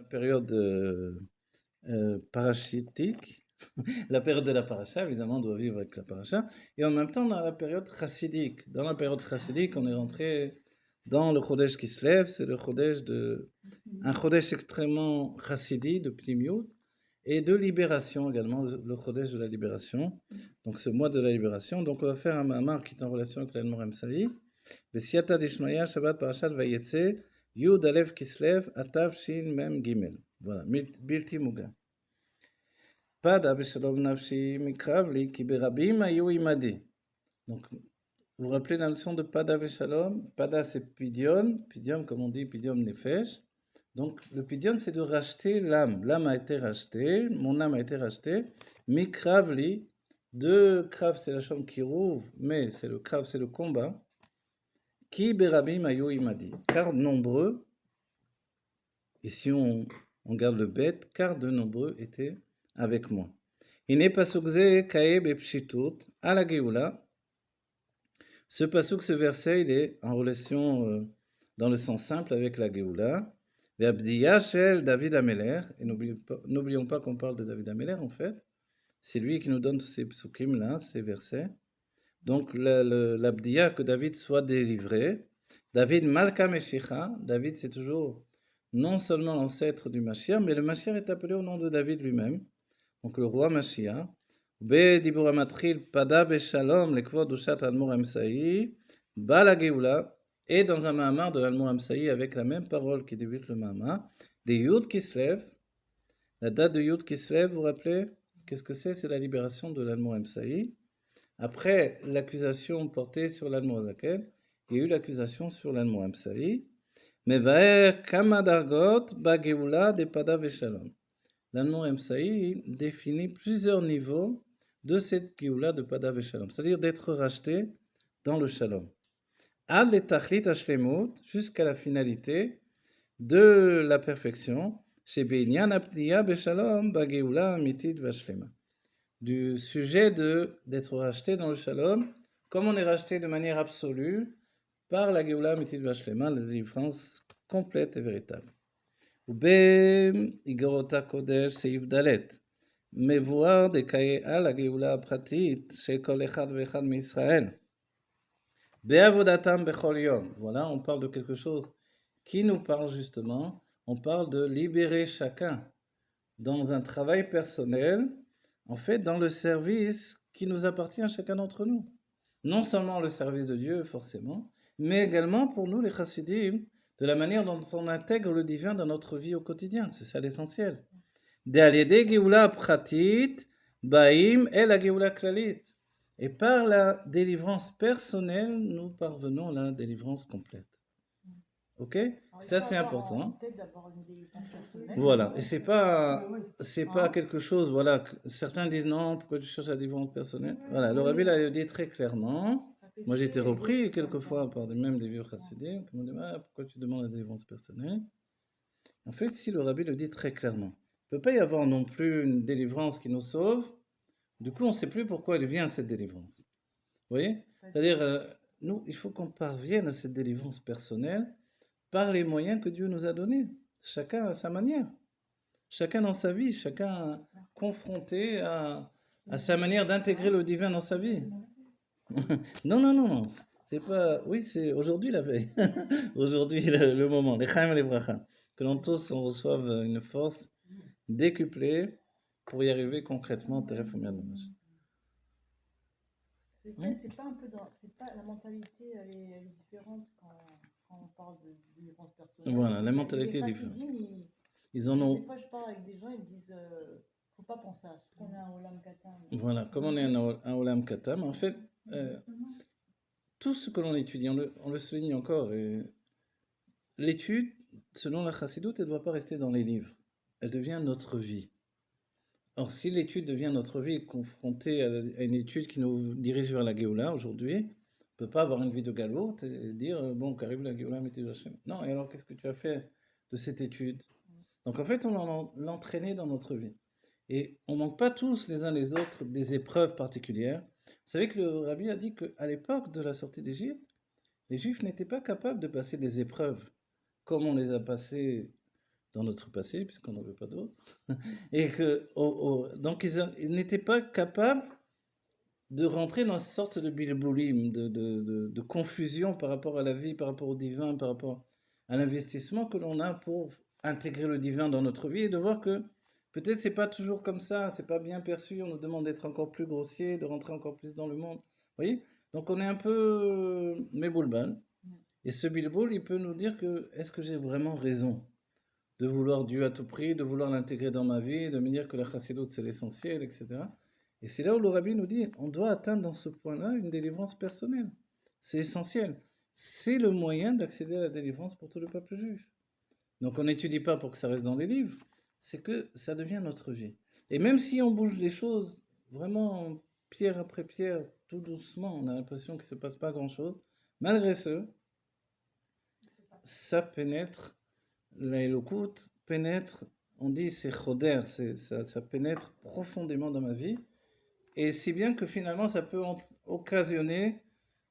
période parachitique, la période de la paracha, évidemment, on doit vivre avec la paracha, et en même temps, on a la période chassidique. Dans la période chassidique, on est rentré dans le Chodesh qui se lève, c'est le Chodesh un Chodesh extrêmement chassidi, de Pnimiut, et de libération également, le Chodesh de la libération, donc ce mois de la libération. Donc on va faire un mamar qui est en relation avec l'Admor Emsaï. B'siyata dishmaya, Shabbat Parashat Vayetze, Yud Alev Kislev, Atav Shin Mem Gimel. Voilà, Bilti Muga. Pada Beshalom Nafshi Mikravli, Ki Berabim Ayu Imadi. Donc, vous vous rappelez la notion de Pada Beshalom? Pada c'est Pidion, Pidion comme on dit, Pidion Nefesh. Donc, le Pidion c'est de racheter l'âme. L'âme a été rachetée, mon âme a été rachetée. Mikravli, de Krav c'est la chambre qui rouvre, mais c'est le Krav c'est le combat. Ki berabim ayu imadi, car nombreux, et si on garde le bête, car de nombreux étaient avec moi. Hine pasuk ze kaeb epshitut à la Géoula. Ce pasuk, ce verset, il est en relation dans le sens simple avec la Géoula. Ve'abdiya shel David Ameler, et n'oublions pas qu'on parle de David Ameler en fait. C'est lui qui nous donne tous ces psukim là, ces versets. Donc l'abdiya, que David soit délivré. David Malka Meshicha, David c'est toujours non seulement l'ancêtre du Mashiach, mais le Mashiach est appelé au nom de David lui-même. Donc le roi Mashiach. Be dibur amatril pada beshalom lekvod ushat almor emsaï ba la geoula, et dans un mahamar de l'almor emsaï avec la même parole qui débute le mahamar, des Yud qui se lèvent. La date de Yud qui se lève, vous vous rappelez? Qu'est-ce que c'est? C'est la libération de l'almor emsaï. Après l'accusation portée sur l'Admorazaken, il y a eu l'accusation sur l'Admor Emsaï. Mevaer kamadargot bageoula de pada veshalom. L'Admor Emsaï définit plusieurs niveaux de cette geoula de pada veshalom, c'est-à-dire d'être racheté dans le shalom. Ad letachlit hashlemut, jusqu'à la finalité de la perfection, chez Beinyan abdiya beshalom bageoula amitit vashlema. Du sujet d'être racheté dans le shalom, comme on est racheté de manière absolue par la Géoula Mitit Vashlema, la délivrance complète et véritable. Ube Igorota Kodesh Seif Dalet, Mevoar de Kaye la Géoula Pratit, chez Kol Echad Vechad Misraël. Be'avodatam Bechol Yom. Voilà, on parle de quelque chose qui nous parle justement, on parle de libérer chacun dans un travail personnel, en fait, dans le service qui nous appartient à chacun d'entre nous. Non seulement le service de Dieu, forcément, mais également pour nous, les chassidim, de la manière dont on intègre le divin dans notre vie au quotidien. C'est ça l'essentiel. De'aliede geoula pratit, ba'im et la geoula klalit. Et par la délivrance personnelle, nous parvenons à la délivrance complète. Ok? Ça c'est important. Voilà. Et c'est pas quelque chose, voilà. Certains disent non, pourquoi tu cherches la délivrance personnelle? Voilà. Le Rabbi l'a dit très clairement. Moi j'ai été repris quelquefois par même des vieux chassidim qui m'ont dit pourquoi tu demandes la délivrance personnelle? En fait, si le Rabbi le dit très clairement, il ne peut pas y avoir non plus une délivrance qui nous sauve. Du coup, on ne sait plus pourquoi il vient cette délivrance. Vous voyez? C'est-à-dire, nous, il faut qu'on parvienne à cette délivrance personnelle par les moyens que Dieu nous a donnés. Chacun à sa manière. Chacun dans sa vie. Chacun confronté à sa manière d'intégrer le divin dans sa vie. Non, non, non, non. C'est pas... Oui, c'est aujourd'hui la veille. Aujourd'hui le moment. Les chaim et les brachas. Que l'on tous on reçoive une force décuplée pour y arriver concrètement. Teref ou dommage. C'est pas un peu c'est pas la mentalité, elle est différente quand on parle de délivrance personnelle. Voilà, la mentalité est différente. Ils en ont. Des fois, je parle avec des gens, ils me disent, faut pas penser à ça. On est un Olam Katam. Voilà, comme on est un Olam Katam, en fait, tout ce que l'on étudie, on le souligne encore. L'étude, selon la Chassidoute, elle ne doit pas rester dans les livres. Elle devient notre vie. Or, si l'étude devient notre vie, confrontée à une étude qui nous dirige vers la Géoula aujourd'hui, on ne peut pas avoir une vie de galoute et dire, bon, qu'arrive la Géoula, mettez Hachem. Non, et alors qu'est-ce que tu as fait de cette étude? Donc en fait, on l'entraînait dans notre vie. Et on ne manque pas tous les uns les autres des épreuves particulières. Vous savez que le Rabbi a dit qu'à l'époque de la sortie d'Égypte, les Juifs n'étaient pas capables de passer des épreuves comme on les a passées dans notre passé, puisqu'on n'en veut pas d'autres. Et que, donc, ils n'étaient pas capables de rentrer dans une sorte de bilboulim, de confusion par rapport à la vie, par rapport au divin, par rapport à l'investissement que l'on a pour intégrer le divin dans notre vie et de voir que peut-être c'est pas toujours comme ça, c'est pas bien perçu, on nous demande d'être encore plus grossier, de rentrer encore plus dans le monde. Vous voyez? Donc on est un peu méboulbal. Et ce bilboul, il peut nous dire que est-ce que j'ai vraiment raison de vouloir Dieu à tout prix, de vouloir l'intégrer dans ma vie, de me dire que la chassidoute c'est l'essentiel, etc. Et c'est là où le rabbi nous dit, on doit atteindre dans ce point-là une délivrance personnelle. C'est essentiel. C'est le moyen d'accéder à la délivrance pour tout le peuple juif. Donc on n'étudie pas pour que ça reste dans les livres, c'est que ça devient notre vie. Et même si on bouge les choses vraiment pierre après pierre, tout doucement, on a l'impression qu'il ne se passe pas grand-chose, malgré ce, ça pénètre, la Elokout pénètre, on dit c'est choder, ça pénètre profondément dans ma vie. Et si bien que finalement, ça peut occasionner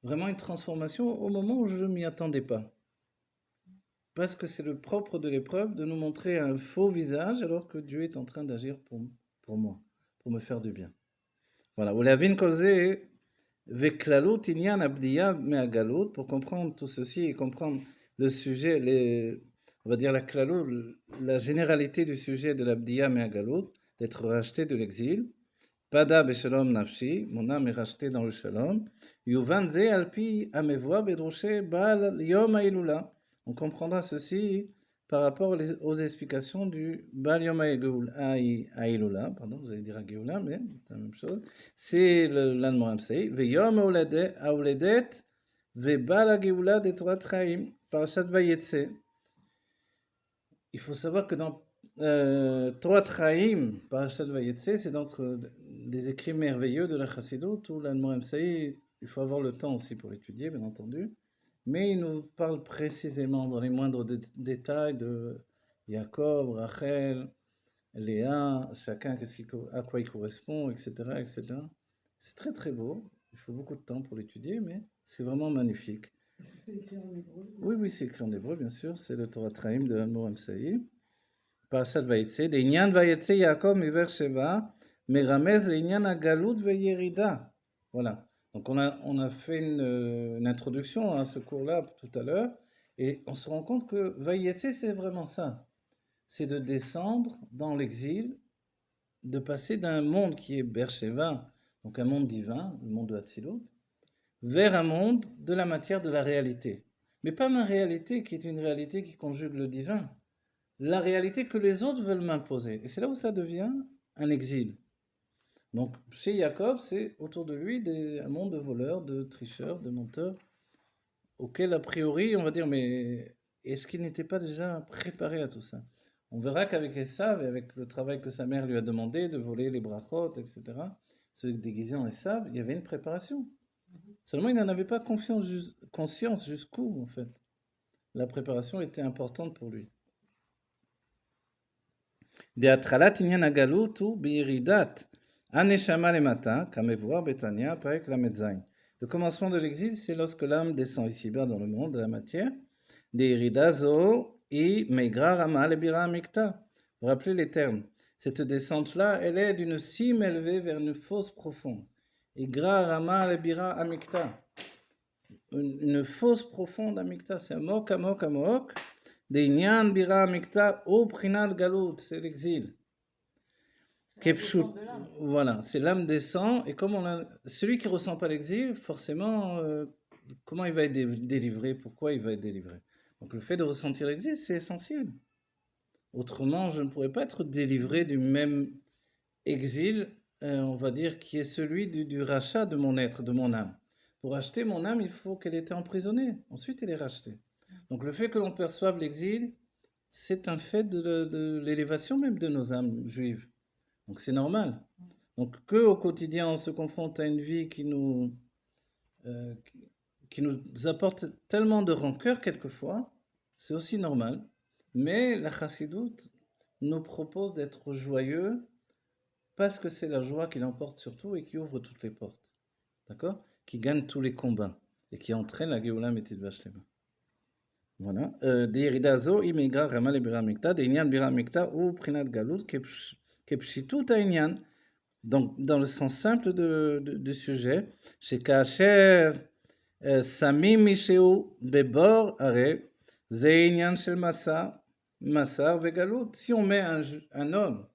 vraiment une transformation au moment où je ne m'y attendais pas. Parce que c'est le propre de l'épreuve de nous montrer un faux visage alors que Dieu est en train d'agir pour moi, pour me faire du bien. Voilà. Pour comprendre tout ceci et comprendre le sujet, on va dire la klalout, la généralité du sujet de l'abdiya me'agalut, d'être racheté de l'exil. Pada beshalom nafshi, mon âme est rachetée dans le shalom. Yuvan ze alpi amevoa bedroshe bal yom ha'ilula. On comprendra ceci par rapport aux explications du Bal Yom Ha'ilula, pardon, vous allez dire Ha'ilula, mais c'est la même chose. C'est l'Anne Amsei. Ve Yom Ha'uledet, ve Bal Ha'geula de Torah Chaim, Parashat Vayetze. Il faut savoir que dans Torah Chaim, Parashat Vayetze, c'est d'entre des écrits merveilleux de la Chassidut, où l'Anne Amsei, il faut avoir le temps aussi pour l'étudier, bien entendu. Mais il nous parle précisément dans les moindres détails de Jacob, Rachel, Léa, chacun à quoi il correspond, etc., etc. C'est très très beau. Il faut beaucoup de temps pour l'étudier, mais c'est vraiment magnifique. Est-ce que c'est écrit en hébreu? Oui, c'est écrit en hébreu, bien sûr. C'est le Torah Traim de Admor Amsaï. Parashat Vayetze. D'inyan Vayetze Yaakov miver Sheva, meramez l'inyan agalut veyerida. Voilà. Donc on a fait une introduction à ce cours-là tout à l'heure, et on se rend compte que Vayetze, c'est vraiment ça. C'est de descendre dans l'exil, de passer d'un monde qui est Beersheva, donc un monde divin, le monde de Hatzilut, vers un monde de la matière de la réalité. Mais pas ma réalité qui est une réalité qui conjugue le divin, la réalité que les autres veulent m'imposer. Et c'est là où ça devient un exil. Donc, chez Jacob, c'est autour de lui un monde de voleurs, de tricheurs, de menteurs, auquel, a priori, on va dire, mais est-ce qu'il n'était pas déjà préparé à tout ça? On verra qu'avec Esav et avec le travail que sa mère lui a demandé de voler les brachot, etc., se déguiser en Esav, il y avait une préparation. Seulement, il n'en avait pas conscience jusqu'où, en fait. La préparation était importante pour lui. De atchalat inyan hagalut hu biyiridat הנשמה למטה, כמבואר בתניא, פרק ל"ז. Le commencement de l'exil, c'est lorsque l'âme descend ici-bas dans le monde de la matière. Deirida zo i meigra rama lebira amikta. Vous rappelez les termes. Cette descente-là, elle est d'une cime élevée vers une fosse profonde. Et gra rama lebira amikta. Une fosse profonde amikta, c'est amok, amok, amok. Deinyan bira amikta ou prinat galut, c'est l'exil. Voilà, c'est l'âme descend, et comme celui qui ne ressent pas l'exil, forcément, comment il va être délivré? Pourquoi il va être délivré? Donc le fait de ressentir l'exil, c'est essentiel. Autrement, je ne pourrais pas être délivré du même exil, on va dire, qui est celui du rachat de mon être, de mon âme. Pour racheter mon âme, il faut qu'elle ait été emprisonnée. Ensuite, elle est rachetée. Donc le fait que l'on perçoive l'exil, c'est un fait de l'élévation même de nos âmes juives. Donc c'est normal. Donc qu'au quotidien on se confronte à une vie qui nous apporte tellement de rancœur quelquefois, c'est aussi normal. Mais la chassidoute nous propose d'être joyeux parce que c'est la joie qui l'emporte surtout et qui ouvre toutes les portes. D'accord? Qui gagne tous les combats et qui entraîne la Géoula Métit Vashlema. voilà. Deyirida zo imigra rama le bira mikta, d'inyan bira mikta ou prinat galut kepshitut inyan. Donc, dans le sens simple du sujet, chez Kacher Samim Misheu Bebor Are, Ze inyan shel massa, massa vegalut. Si on met un homme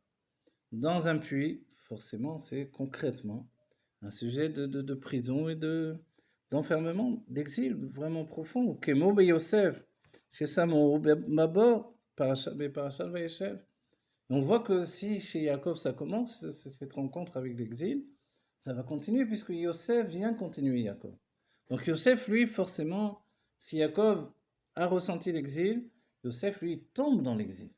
dans un puits, forcément, c'est concrètement un sujet de prison et d'enfermement, d'exil vraiment profond. Ou Kemo be Yosef, chez Samo Babor, Parashat Vayeshev. On voit que si chez Yaakov ça commence, cette rencontre avec l'exil, ça va continuer puisque Yosef vient continuer Yaakov. Donc Yosef, lui, forcément, si Yaakov a ressenti l'exil, Yosef, lui, tombe dans l'exil.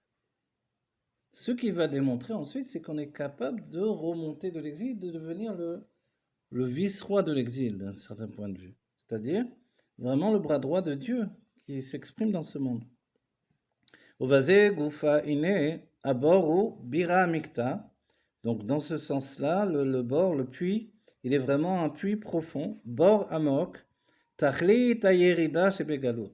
Ce qu'il va démontrer ensuite, c'est qu'on est capable de remonter de l'exil, de devenir le vice-roi de l'exil, d'un certain point de vue. C'est-à-dire vraiment le bras droit de Dieu qui s'exprime dans ce monde. Ovazé Goufa Ine Aboru Bira Mikta. Donc dans ce sens-là, le bord, le puits, il est vraiment un puits profond. Bor Amok, Tachli Tayerida Shebegalut.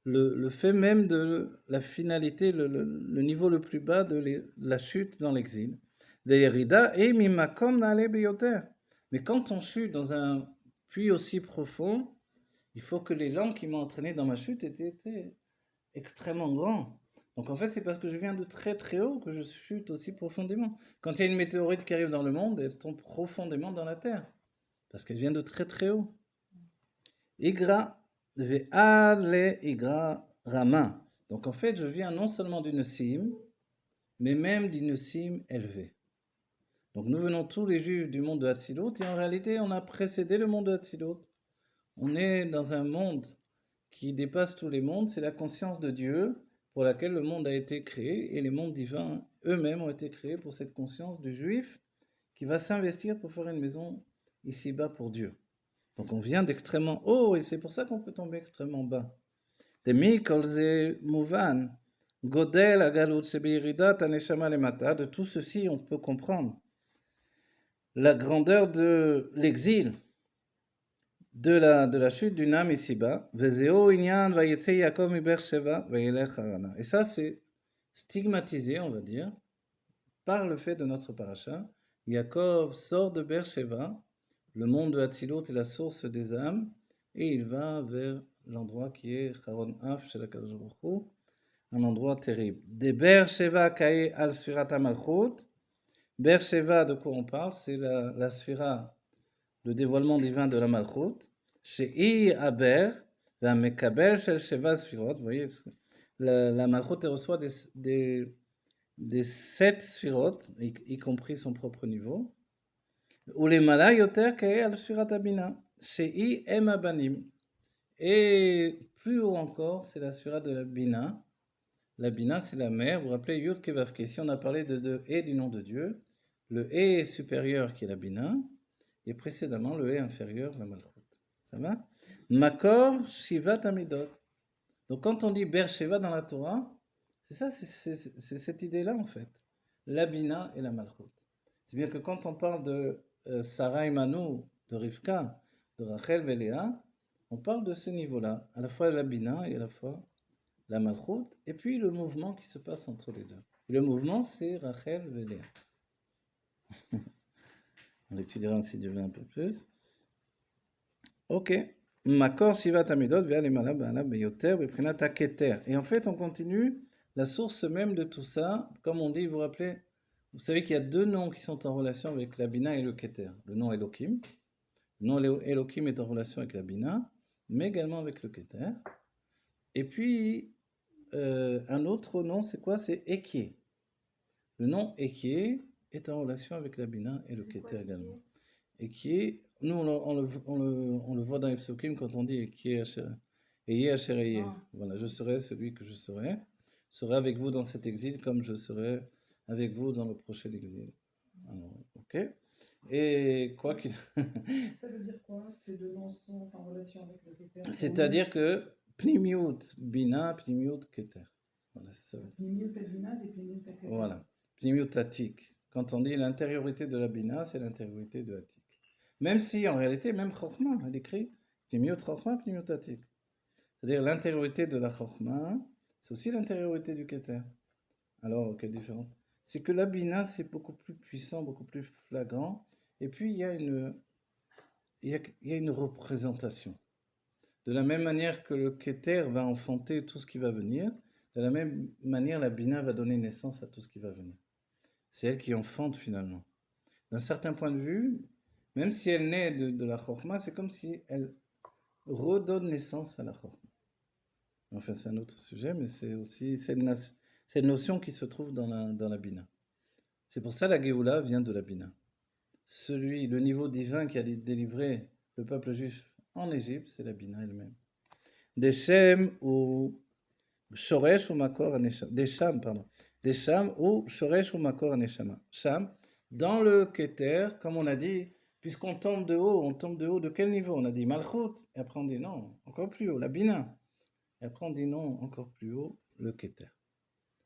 Le fait même de la finalité, le niveau le plus bas de la chute dans l'exil. Tayerida et Mimakom Nale Beyoter. Mais quand on chute dans un puits aussi profond, il faut que l'élan qui m'a entraîné dans ma chute était extrêmement grand. Donc en fait, c'est parce que je viens de très très haut que je chute aussi profondément. Quand il y a une météorite qui arrive dans le monde, elle tombe profondément dans la terre. Parce qu'elle vient de très très haut. Igra ve'ad le igra rama. Donc en fait, je viens non seulement d'une cime, mais même d'une cime élevée. Donc nous venons tous les juifs du monde de Hatzilut, et en réalité, on a précédé le monde de Hatzilut. On est dans un monde qui dépasse tous les mondes, c'est la conscience de Dieu pour laquelle le monde a été créé, et les mondes divins eux-mêmes ont été créés pour cette conscience du juif qui va s'investir pour faire une maison ici-bas pour Dieu. Donc on vient d'extrêmement haut, et c'est pour ça qu'on peut tomber extrêmement bas. De tout ceci, on peut comprendre la grandeur de l'exil, de la chute d'une âme ici-bas. Et ça, c'est stigmatisé, on va dire, par le fait de notre paracha. Yaakov sort de Beersheba, le monde de Hatzilut est la source des âmes, et il va vers l'endroit qui est Charon Af chez la Kadosh Baruch Hu, un endroit terrible. De Beersheba kae al sfirat malchut. Beersheba, de quoi on parle? C'est la sphira, le dévoilement divin de la Malchut. Shei Aber, la Mekabel shel Sheva Sphirot. Vous voyez, la Malchut elle reçoit des 7 Sphirot, y compris son propre niveau. Ou les Mala Yoter Kae al Sfirat Abina. Shei Em Abanim. Et plus haut encore, c'est la Sphira de la Bina. La Bina, c'est la mère. Vous vous rappelez, Yud Kevavke. Si on a parlé de Et du nom de Dieu, le Et supérieur qui est la Bina, et précédemment le E inférieur, la Malchut. Ça va? Makor Shivat Amidot. Donc quand on dit Beersheba dans la Torah, c'est ça, c'est cette idée-là en fait. La Bina et la Malchut. C'est bien que quand on parle de Sarah et Manu, de Rivka, de Rachel et Léa, on parle de ce niveau-là, à la fois la Bina et à la fois la Malchut, et puis le mouvement qui se passe entre les deux. Et le mouvement, c'est Rachel et Léa. On l'étudiera si Dieu veut un peu plus. Ok. Makor Shivat Amidot ve'al imala ba'ala beyoter beprinat haketer. Et en fait, on continue la source même de tout ça. Comme on dit, vous vous rappelez, vous savez qu'il y a deux noms qui sont en relation avec la Bina et le Keter. Le nom Elohim. Le nom Elohim est en relation avec la Bina, mais également avec le Keter. Et puis, un autre nom, c'est quoi? C'est Ekie. Le nom Ekie est en relation avec la Bina et le Keter également. Ekie, nous on le voit dans les psukim quand on dit Ekie Asher. Voilà, je serai celui que je serai avec vous dans cet exil comme je serai avec vous dans le prochain exil. Alors, ok. Et quoi qu'il. Ça veut dire quoi? Ces deux noms sont en relation avec le Keter. C'est-à-dire que Pnimiut Bina, Pnimiut Keter. Voilà, c'est ça. Pnimiut et Bina, c'est Pnimiut et Keter. Voilà. Pnimiut Atik. Quand on dit l'intériorité de la Bina, c'est l'intériorité de Atik. Même si en réalité, même Chokhmah, elle écrit Pnimiut Chokhmah, Pnimiut Atik. C'est-à-dire l'intériorité de la Chokhmah, c'est aussi l'intériorité du Keter. Alors, quelle différence? C'est que la Bina, c'est beaucoup plus puissant, beaucoup plus flagrant. Et puis, il y a une représentation. De la même manière que le Keter va enfanter tout ce qui va venir, de la même manière, la Bina va donner naissance à tout ce qui va venir. C'est elle qui enfante finalement. D'un certain point de vue, même si elle naît de la Chokhmah, c'est comme si elle redonne naissance à la Chokhmah. Enfin, c'est un autre sujet, mais c'est aussi c'est une notion qui se trouve dans la Bina. C'est pour ça la Géoula vient de la Bina. Le niveau divin qui a délivré le peuple juif en Égypte, c'est la Bina elle-même. Des Shem ou Shoresh ou Makor Aneshama. Des Sham, pardon. Des Sham ou Shoresh ou Makor Aneshama. Sham, dans le Keter, comme on a dit, puisqu'on tombe de haut, on tombe de haut de quel niveau? On a dit Malchut, et après on dit non, encore plus haut, la Bina. Et après on dit non, encore plus haut, le Keter.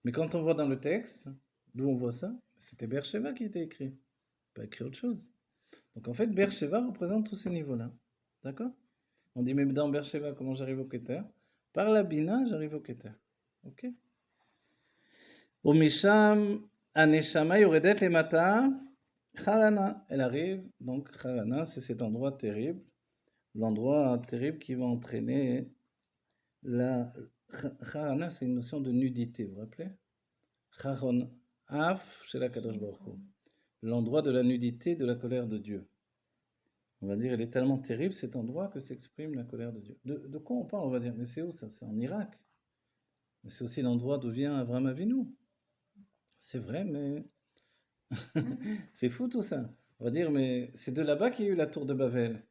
Mais quand on voit dans le texte, d'où on voit ça? C'était Beersheba qui était écrit, pas écrit autre chose. Donc en fait, Beersheba représente tous ces niveaux-là. D'accord? On dit, mais dans Beersheba, comment j'arrive au Keter? Par la Bina, j'arrive au Keter. Ok? Umisham Aneshama Yoredet Lemata Harana. Elle arrive, donc Harana, c'est cet endroit terrible. L'endroit terrible qui va entraîner la. Harana, c'est une notion de nudité, vous vous rappelez? Haron Af chez la Kadosh Baruch Hu. L'endroit de la nudité, de la colère de Dieu. On va dire, il est tellement terrible cet endroit que s'exprime la colère de Dieu. De quoi on parle? On va dire, mais c'est où ça? C'est en Irak. Mais c'est aussi l'endroit d'où vient Avraham Avinu. C'est vrai, mais c'est fou tout ça. On va dire, mais c'est de là-bas qu'il y a eu la tour de Babel.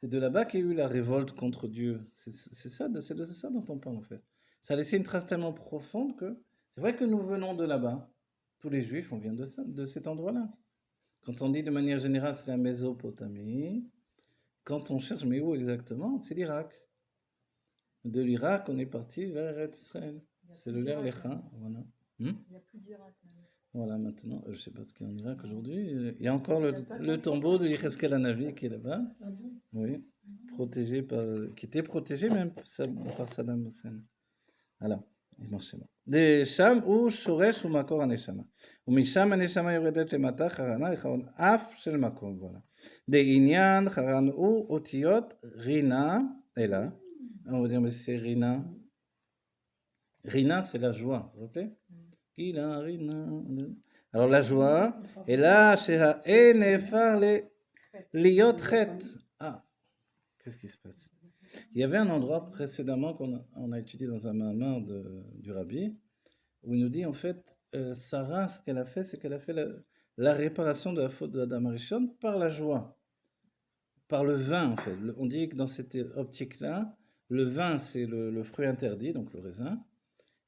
C'est de là-bas qu'il y a eu la révolte contre Dieu. C'est ça, c'est de ça dont on parle en fait. Ça a laissé une trace tellement profonde que c'est vrai que nous venons de là-bas. Tous les Juifs, on vient de ça, de cet endroit-là. Quand on dit de manière générale, c'est la Mésopotamie. Quand on cherche, mais où exactement? C'est l'Irak. De l'Irak, on est parti vers Eretz Israël. C'est le Ler Lecha, voilà. Il n'y a plus d'Irak maintenant. Voilà, maintenant, je ne sais pas ce qu'il y a en Irak aujourd'hui. Il y a encore le tombeau de Yecheskel Hanavi qui est là-bas. Ah bon? Oui, protégé qui était protégé même par Saddam Hussein. Voilà, il marchait là. De Sham ou Shoresh ou Makor Aneshama. Ou Misham Aneshama yoredet lemata Harana Echaron Af shel Makom. Voilà. De Inyan Haran ou Otiot Rina. Et là, on va dire, mais c'est Rina. Rina, c'est la joie, vous vous rappelez? Rina, Rina. Alors la joie, et là, Sheha Enefar le Liot Chet. Ah, qu'est-ce qui se passe? Il y avait un endroit précédemment qu'on a étudié dans un mamar du Rabbi, où il nous dit en fait, Sarah, ce qu'elle a fait, c'est qu'elle a fait la réparation de la faute d'Adam Arishon par la joie, par le vin en fait. On dit que dans cette optique-là, le vin c'est le fruit interdit, donc le raisin.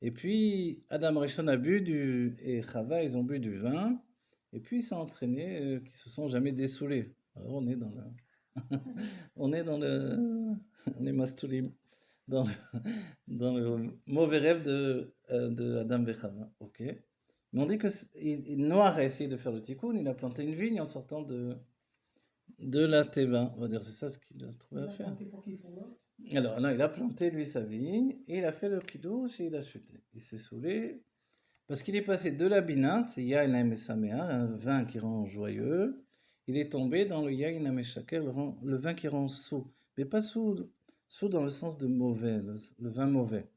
Et puis Adam Arishon a bu et Chava, ils ont bu du vin, et puis ça a entraîné qu'ils se sont jamais dessoulés. Alors on est dans on est on est mastoulim, dans le mauvais rêve de Adam et Chava. Ok. Mais on dit que Noah a essayé de faire le tikkun, il a planté une vigne en sortant de la Teva. On va dire, c'est ça ce qu'il a trouvé à faire. Alors, non, il a planté lui sa vigne, et il a fait le kiddush et il a chuté. Il s'est saoulé, parce qu'il est passé de la bina, c'est Yain Hamesamea, un vin qui rend joyeux, il est tombé dans le Yain Hameshaker, le vin qui rend sourd. Mais pas sourd dans le sens de mauvais, le vin mauvais.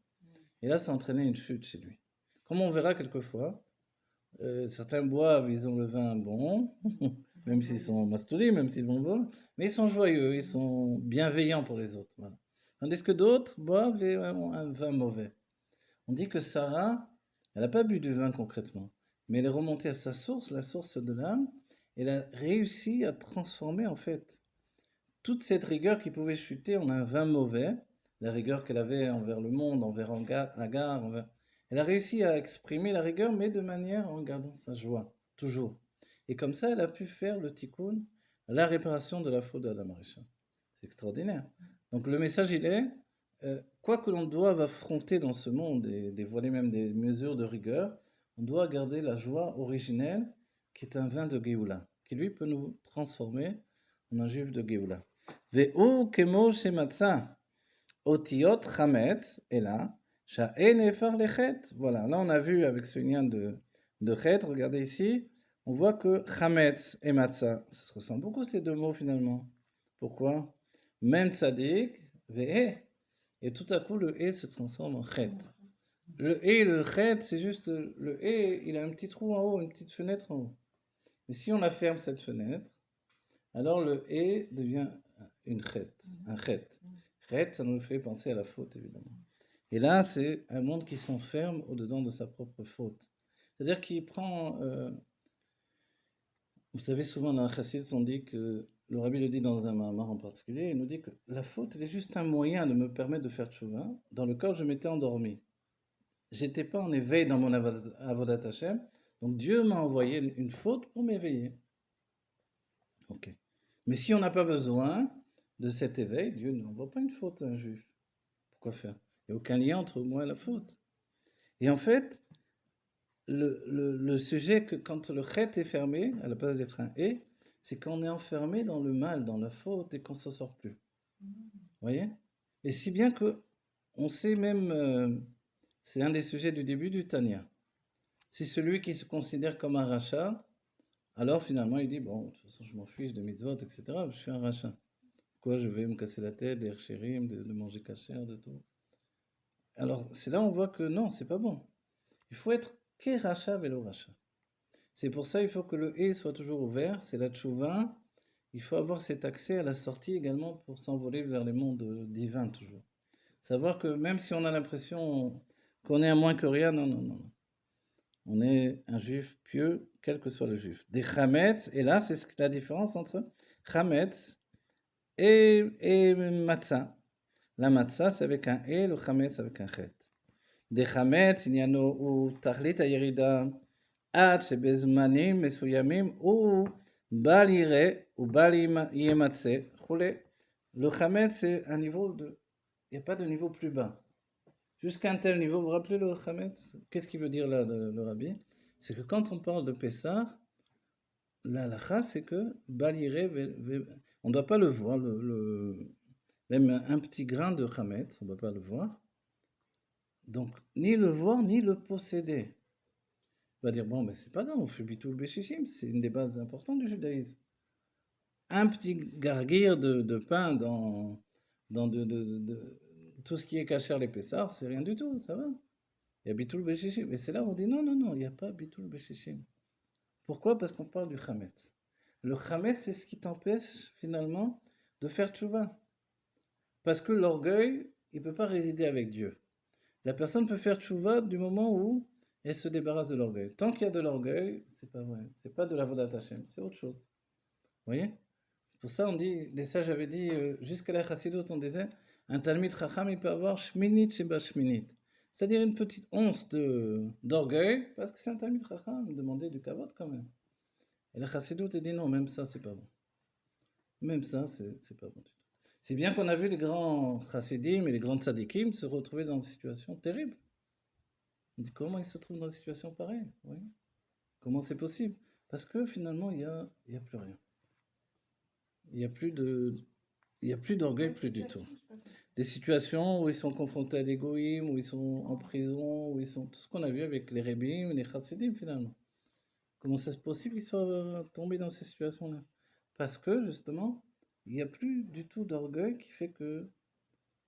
Et là, ça a entraîné une chute chez lui. Comme on verra quelquefois, certains boivent, ils ont le vin bon, même s'ils sont mastoulés, même s'ils vont boire, mais ils sont joyeux, ils sont bienveillants pour les autres. Voilà. Tandis que d'autres boivent et ont un vin mauvais. On dit que Sarah, elle n'a pas bu du vin concrètement, mais elle est remontée à sa source, la source de l'âme, et elle a réussi à transformer en fait toute cette rigueur qui pouvait chuter en un vin mauvais, la rigueur qu'elle avait envers le monde, envers Agar, elle a réussi à exprimer la rigueur, mais de manière en gardant sa joie, toujours. Et comme ça, elle a pu faire le tikkun, la réparation de la faute d'Adam Arishon. C'est extraordinaire. Donc le message, il est, quoi que l'on doive affronter dans ce monde et dévoiler même des mesures de rigueur, on doit garder la joie originelle qui est un vin de Géoula, qui lui peut nous transformer en un juif de Géoula. Ve'u kemo shematza Otiot chametz, et là, sha'en efar lechet. Voilà, là on a vu avec ce lien de chet, regardez ici, on voit que chametz et matzah, ça se ressemble beaucoup ces deux mots finalement. Pourquoi? Même tzadik, ve'e. Et tout à coup, le e se transforme en chet. Le e et le chet, c'est juste, le e, il a un petit trou en haut, une petite fenêtre en haut. Mais si on la ferme cette fenêtre, alors le e devient une chet, un chet. Chet, ça nous fait penser à la faute, évidemment. Et là, c'est un monde qui s'enferme au-dedans de sa propre faute. C'est-à-dire qu'il prend... vous savez, souvent dans la chassidut, on dit que... Le rabbi le dit dans un mahamar en particulier, il nous dit que la faute, elle est juste un moyen de me permettre de faire tchouva dans le cas où je m'étais endormi. J'étais pas en éveil dans mon avodat Hashem, donc Dieu m'a envoyé une faute pour m'éveiller. Ok. Mais si on n'a pas besoin de cet éveil, Dieu n'envoie pas une faute à un juif. Pourquoi faire? Il n'y a aucun lien entre moi et la faute. Et en fait, le sujet que quand le chet est fermé, à la place d'être un et, c'est qu'on est enfermé dans le mal, dans la faute et qu'on ne s'en sort plus. Vous voyez? Et si bien que on sait même, c'est un des sujets du début du Tanya. Si celui qui se considère comme un rachat, alors finalement il dit, bon, de toute façon je m'en fiche de mitzvot, etc., je suis un rachat. Pourquoi je vais me casser la tête, des chérim, de manger kasher, de tout. Alors c'est là où on voit que non, c'est pas bon. Il faut être que rachat velo rachat. C'est pour ça il faut que le et soit toujours ouvert, c'est la tchouva. Il faut avoir cet accès à la sortie également pour s'envoler vers les mondes divins toujours. Savoir que même si on a l'impression qu'on est un moins que rien, non, non, non. On est un juif pieux, quel que soit le juif. Des chametz, et là c'est la différence entre chametz et matzah. La matzah c'est avec un et, le chametz avec un chet. Des chametz, עניינו הוא תכלית הירידה עד שבזמנים מסוימים הוא בל יראה ובל יימצא וכולי. Le chametz c'est un niveau de... Il n'y a pas de niveau plus bas. Jusqu'à un tel niveau, vous vous rappelez le chametz? Qu'est-ce qu'il veut dire là le rabbi? C'est que quand on parle de Pessah, la halakha c'est que bal yireh on ne doit pas le voir, même un petit grain de chametz, on ne doit pas le voir. Donc, ni le voir, ni le posséder. On va dire, bon, mais c'est pas grave, on fait bitul beshishim, c'est une des bases importantes du judaïsme. Un petit garguir de pain dans tout ce qui est caché les Pessars, c'est rien du tout, ça va. Il y a bitul beshishim. Et c'est là où on dit, non, non, non, il n'y a pas bitul beshishim. Pourquoi? Parce qu'on parle du chametz. Le chametz, c'est ce qui t'empêche finalement de faire tchouva. Parce que l'orgueil, il ne peut pas résider avec Dieu. La personne peut faire tchouva du moment où elle se débarrasse de l'orgueil. Tant qu'il y a de l'orgueil, c'est pas vrai. C'est pas de la vodat Hashem, c'est autre chose. Vous voyez? C'est pour ça on dit, les sages avaient dit, jusqu'à la chassidut, on disait, un talmid chacham, il peut avoir shminit sheba shminit. C'est-à-dire une petite once d'orgueil, parce que c'est un talmid chacham, il demandait du kavod quand même. Et la chassidut dit non, même ça, c'est pas bon. Même ça, c'est pas bon du tout. C'est bien qu'on a vu les grands chassidim et les grands tzadikim se retrouver dans des situations terribles. On dit comment ils se trouvent dans des situations pareilles, oui. Comment c'est possible? Parce que finalement, il y a plus rien. Il n'y a plus d'orgueil, plus du tout. Des situations où ils sont confrontés à des goïms, où ils sont en prison, où ils sont... Tout ce qu'on a vu avec les rébim et les chassidim finalement. Comment c'est possible qu'ils soient tombés dans ces situations-là? Parce que justement, il n'y a plus du tout d'orgueil qui fait que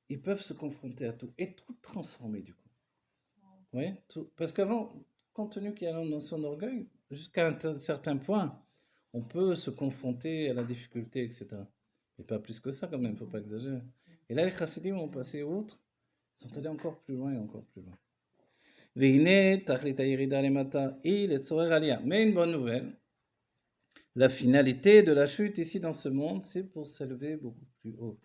ils peuvent se confronter à tout et tout transformer du coup. Oui, parce qu'avant, compte tenu qu'il y a la notion d'orgueil, jusqu'à un certain point, on peut se confronter à la difficulté, etc. Mais pas plus que ça quand même, il ne faut pas exagérer. Et là, les chassidim ont passé outre, ils sont allés encore plus loin et encore plus loin. והנה תכלית הירידה למטה היא לצורך עלייה. Mais une bonne nouvelle, la finalité de la chute ici dans ce monde, c'est pour s'élever beaucoup plus haut.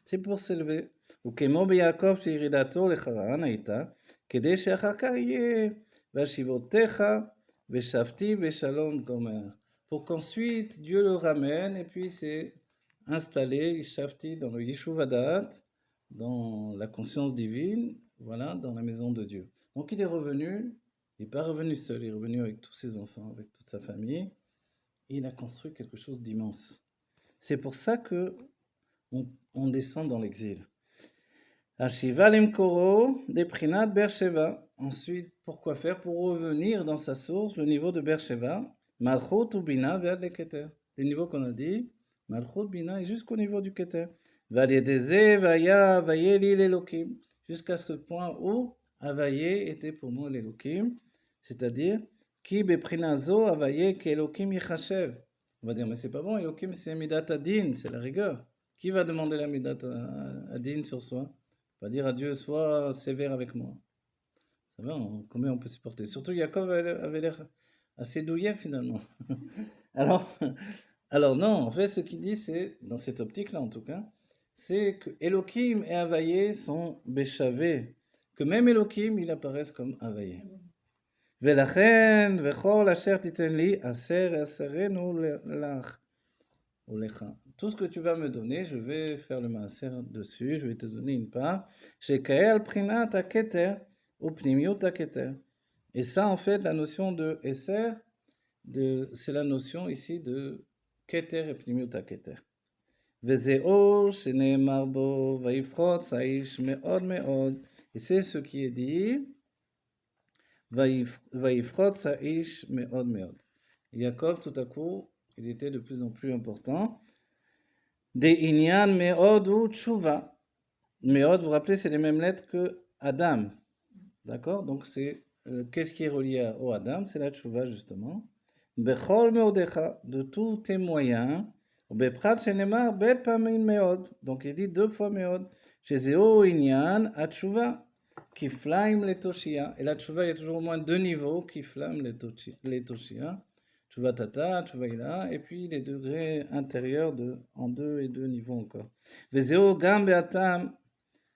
C'est pour s'élever. וכמו ביעקב שירידתו לחרן הייתה, כדי שאחר כך יהיה והשיבותיך ושבתי ושלום גומר. Pour qu'ensuite Dieu le ramène et puis c'est installé, Shavti, dans le Yeshuvadat, dans la conscience divine, voilà, dans la maison de Dieu. Donc il est revenu, il n'est pas revenu seul, il est revenu avec tous ses enfants, avec toute sa famille, et il a construit quelque chose d'immense. C'est pour ça que on descend dans l'exil. Hashiva limkoro de Prinat Beersheva. Ensuite, pourquoi faire? Pour revenir dans sa source, le niveau de Beersheva. Malchut ou Bina vers le Keter. Le niveau qu'on a dit, Malchut, Bina, et jusqu'au niveau du Keter. Valiedeze, Vaya, Vayeli, l'Elokim. Jusqu'à ce point où Avaye était pour moi l'Elokim. C'est-à-dire, Ki beprinazo Avaye qu'Elokim yichashev. On va dire, mais c'est pas bon, Elokim c'est Midat Adin, c'est la rigueur. Qui va demander la Midat Adin sur soi? On va dire à Dieu, sois sévère avec moi. Ça va, combien on peut supporter? Surtout Jacob avait l'air assez douillet finalement. Alors, alors non, en fait, ce qu'il dit, c'est, dans cette optique-là en tout cas, c'est que Elohim et Havaïe sont béchavés, que même Elohim, il apparaisse comme Havaïe. Velachen, vechol asher titen li, aser aserenu lach. Tout ce que tu vas me donner, je vais faire le maaser dessus, je vais te donner une part. Shekael prinat aketer ou pnimiut aketer. Et ça, en fait, la notion de esser, c'est la notion ici de keter et pnimiut aketer. Vezeo sheneemar bo vaifrot saish meod meod. Et c'est ce qui est dit. Vaifrot saish meod meod. Yaakov, tout à coup, il était de plus en plus important. De Inyan, Meod ou Tchouva. Meod, vous vous rappelez, c'est les mêmes lettres que Adam. D'accord? Donc, c'est qu'est-ce qui est relié au Adam? C'est la Tchouva, justement. Bechol Meodecha, de tous tes moyens. Beprat Shenemar, Bet Pamin Meod. Donc, il dit 2 fois Meod. Chez Zéo Inyan, à Tchouva. Kiflaim Letoshia. Et la Tchouva, il y a toujours au moins 2 niveaux. Kiflaim Letoshia. Tchouva tata, tchouva ila, et puis les degrés intérieurs en 2 et 2 niveaux encore. Vezeo gam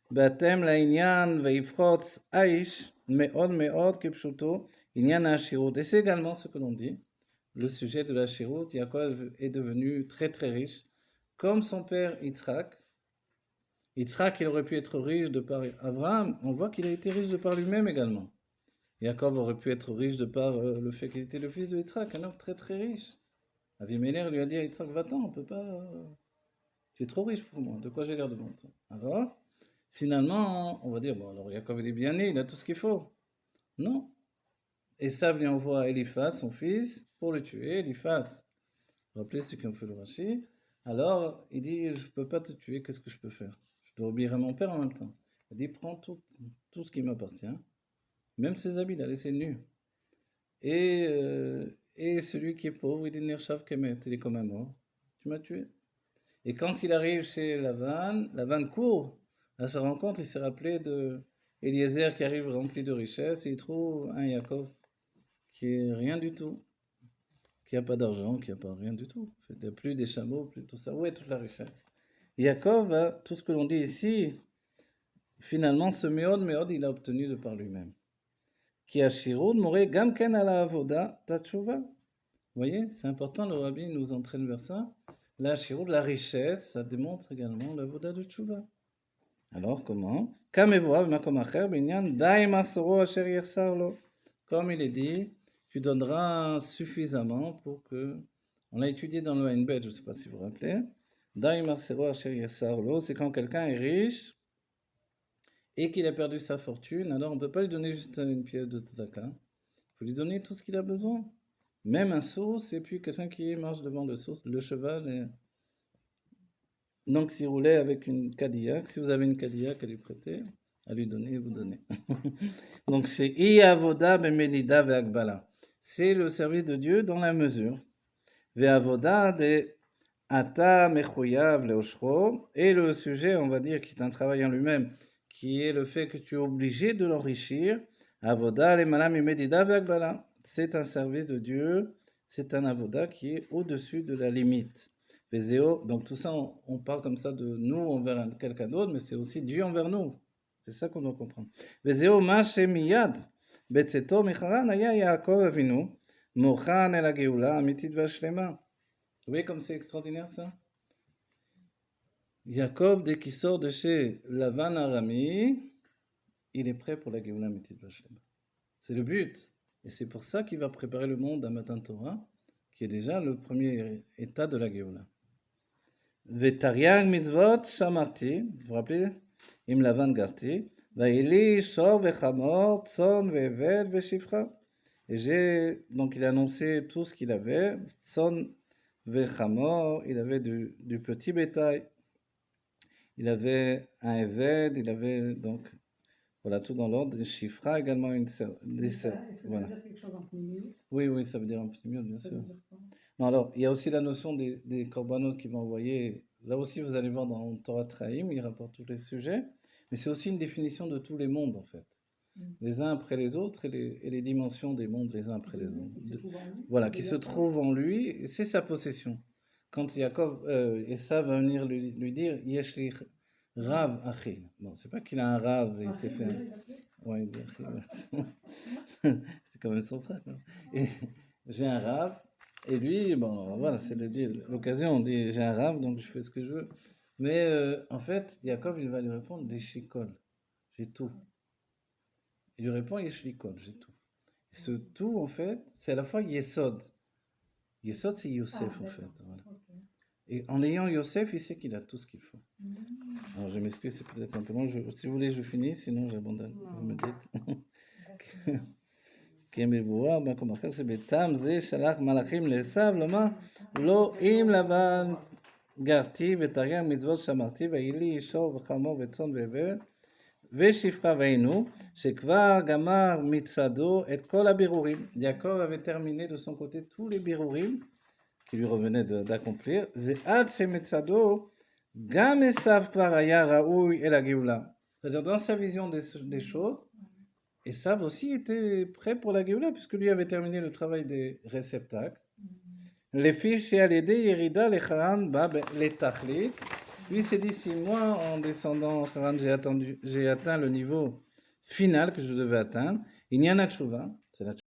beatem la inyan veifrotz aish meod meod kipshuto inyan hashirut. Et c'est également ce que l'on dit, le sujet de la shirut. Yaakov est devenu très très riche, comme son père Yitzhak. Yitzhak, il aurait pu être riche de par Abraham, on voit qu'il a été riche de par lui-même également. Yaakov aurait pu être riche de par le fait qu'il était le fils de Yitzhak, un homme très très riche. Avimelech lui a dit à Yitzhak, va-t'en, on peut pas... Tu es trop riche pour moi, de quoi j'ai l'air devant toi? Alors, finalement, on va dire, bon, alors Yaakov il est bien né, il a tout ce qu'il faut. Non. Esav lui envoie Eliphaz, son fils, pour le tuer. Eliphaz, vous vous rappelez ceux qui ont fait le Rashi? Alors, il dit, je peux pas te tuer, qu'est-ce que je peux faire? Je dois obéir à mon père en même temps. Il dit, prends tout ce qui m'appartient. Même ses habits, il a laissé nus. Et celui qui est pauvre, il dit Nershav Kemet, il est comme un mort. Tu m'as tué. Et quand il arrive chez Lavan court à sa rencontre, il s'est rappelé de Eliezer qui arrive rempli de richesses et il trouve un Yaakov qui est rien du tout, qui n'a pas d'argent, qui n'a pas rien du tout. Il n'y a plus des chameaux, plus tout ça. Où est toute la richesse? Yaakov, tout ce que l'on dit ici, finalement, ce Méod, il a obtenu de par lui-même. Qui a shirud more gamken ala avoda tatshuva. Vous voyez, c'est important, le rabbi nous entraîne vers ça. La shirud, la richesse, ça démontre également l'avoda de tshuva. Alors comment? Comme il est dit, tu donneras suffisamment pour que... On l'a étudié dans le Hainbet, je ne sais pas si vous vous rappelez. C'est quand quelqu'un est riche et qu'il a perdu sa fortune, alors on ne peut pas lui donner juste une pièce de tzedaka. Il faut lui donner tout ce qu'il a besoin. Même un source, et puis quelqu'un qui marche devant le source, le cheval. Donc s'il roulait avec une Cadillac, si vous avez une Cadillac à lui prêter, à lui donner, vous donnez. Donc c'est Avoda Bemedida Ve'akbala. C'est le service de Dieu dans la mesure. Ve'avoda de Ata Mechoyav Leoshro. Et le sujet, on va dire, qui est un travail en lui-même, qui est le fait que tu es obligé de l'enrichir. Avoda le malam imedida ve'akbala. C'est un service de Dieu, c'est un avoda qui est au-dessus de la limite. Vezeo, donc tout ça, on parle comme ça de nous envers quelqu'un d'autre, mais c'est aussi Dieu envers nous. C'est ça qu'on doit comprendre. Vezeo ma shemiyad betzeto micharan aya Yaakov avinu mochan el hageula amitit v'ashlema. Vous voyez comme c'est extraordinaire ça? Yaakov, dès qu'il sort de chez Lavan Arami, il est prêt pour la Géoula Mitit Vashlema. C'est le but. Et c'est pour ça qu'il va préparer le monde à Matan Torah, qui est déjà le premier état de la Géoula. Vetariag mitzvot shamarti, vous vous rappelez? Im Lavan Garti. Vaïli, Shor, Vechamor, Tson, Ve'eved, Ve'shifra. Donc il a annoncé tout ce qu'il avait. Tson, Vechamor, il avait du petit bétail. Il avait un Eved, il avait donc, voilà, tout dans l'ordre. Shifra également, Est-ce que ça voilà. veut dire quelque chose en pneumique? Oui, ça veut dire un petit mieux, bien Ça sûr. veut dire quoi? Non, alors, il y a aussi la notion des corbanotes qui vont envoyer. Là aussi, vous allez voir dans Torah Traim, il rapporte tous les sujets. Mais c'est aussi une définition de tous les mondes, en fait. Les uns après les autres et les dimensions des mondes les uns après les autres. Qui se trouve en lui? Voilà, qui se trouvent en lui, et c'est sa possession. Quand Yaakov, Esav va venir lui dire, Yesh li Rav Achi. Bon, c'est pas qu'il a un Rav et il s'est fait. Ouais, il dit Achi, c'est quand même son frère. Et j'ai un Rav, et lui, bon, voilà, c'est l'occasion, on dit j'ai un Rav, donc je fais ce que je veux. Mais en fait, Yaakov, il va lui répondre, les shikol, j'ai tout. Il lui répond, Yeshlikol, j'ai tout. Et ce tout, en fait, c'est à la fois Yesod. Yesod, c'est Yosef, en fait. Voilà. Okay. Et en ayant Yosef, il sait qu'il a tout ce qu'il faut. Alors, je m'excuse, c'est peut-être un peu long. Si vous voulez, je finis, sinon j'abandonne. Vous me dites. כמבואר במקום אחר שבתם זה שלח מלאכים לעשו לומר לא אם לבן גרתי ותרי"ג מצוות שמרתי ויהי לי שור וחמור וצאן ועבר ושפחה והיינו שכבר גמר מצדו את כל הבירורים. Yaakov avait terminé de son côté tous les birurim qui lui revenaient d'accomplir ועד שמצדו גם עשו כבר היה ראוי אל הגאולה. C'est-à-dire dans sa vision des choses, Esav aussi était prêt pour la Géoula, puisque lui avait terminé le travail des réceptacles. Les fiches et à l'aider, Yerida, les Haran, les Tachlit. Lui s'est dit, si moi, en descendant Haran, j'ai atteint le niveau final que je devais atteindre, il n'y en a tchouva, c'est la